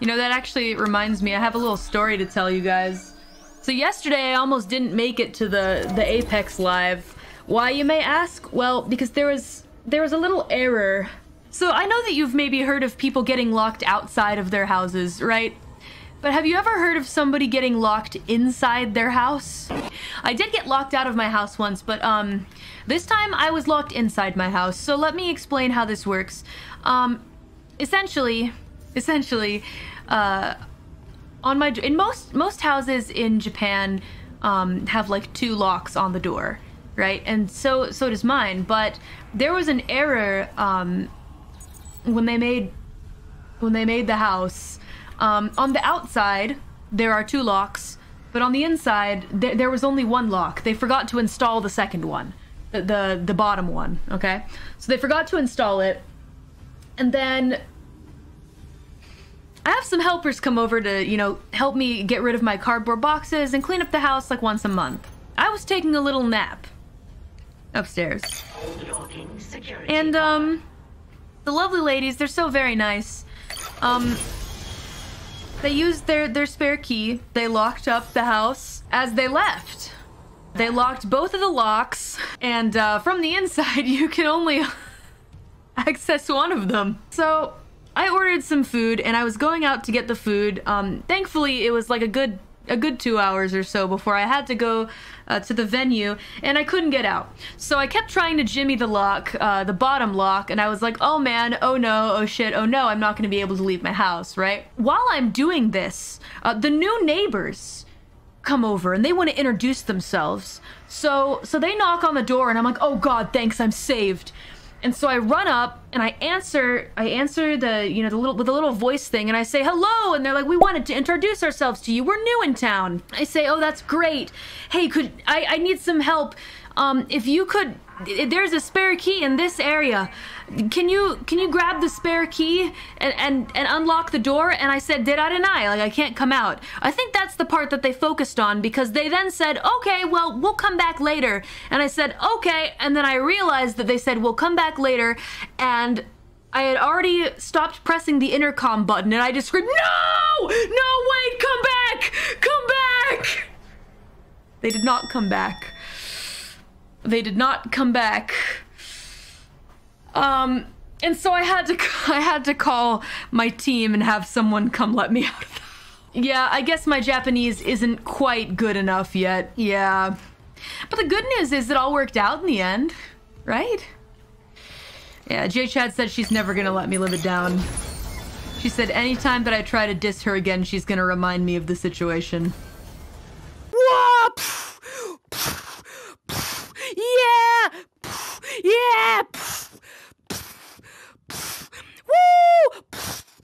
You know, that actually reminds me, I have a little story to tell you guys. So yesterday, I almost didn't make it to the Apex live. Why, you may ask? Well, because there was a little error. So I know that you've maybe heard of people getting locked outside of their houses, right? But have you ever heard of somebody getting locked inside their house? I did get locked out of my house once, but this time I was locked inside my house. So let me explain how this works. Essentially, in most houses in Japan have like 2 locks on the door, right? And so does mine. But there was an error when they made the house. On the outside there are 2 locks, but on the inside there was only 1 lock. They forgot to install the second one, the bottom one. Okay, so they forgot to install it, and then I have some helpers come over to, you know, help me get rid of my cardboard boxes and clean up the house like once a month. I was taking a little nap upstairs, and the lovely ladies, they're so very nice. They used their spare key. They locked up the house as they left. They locked both of the locks, and from the inside you can only access one of them. So I ordered some food, and I was going out to get the food. Thankfully, it was like a good 2 hours or so before I had to go to the venue, and I couldn't get out. So I kept trying to jimmy the lock, the bottom lock, and I was like, oh man, oh no, oh shit, oh no, I'm not gonna be able to leave my house, right? While I'm doing this, the new neighbors come over, and they want to introduce themselves. So they knock on the door, and I'm like, oh god, thanks, I'm saved. And so I run up and I answer the, you know, with the little voice thing, and I say hello, and they're like, we wanted to introduce ourselves to you, we're new in town. I say, oh, that's great. Hey, I need some help. If you could, there's a spare key in this area. Can you grab the spare key and unlock the door? And I said, did I deny? Like, I can't come out. I think that's the part that they focused on, because they then said, okay, well, we'll come back later. And I said, okay. And then I realized that they said, we'll come back later. And I had already stopped pressing the intercom button, and I just screamed, no! No, wait, come back! Come back! They did not come back. They did not come back. And so I had to call my team and have someone come let me out of the house. Yeah, I guess my Japanese isn't quite good enough yet. Yeah. But the good news is it all worked out in the end, right? Yeah, J-Chad said she's never gonna let me live it down. She said anytime that I try to diss her again, she's gonna remind me of the situation.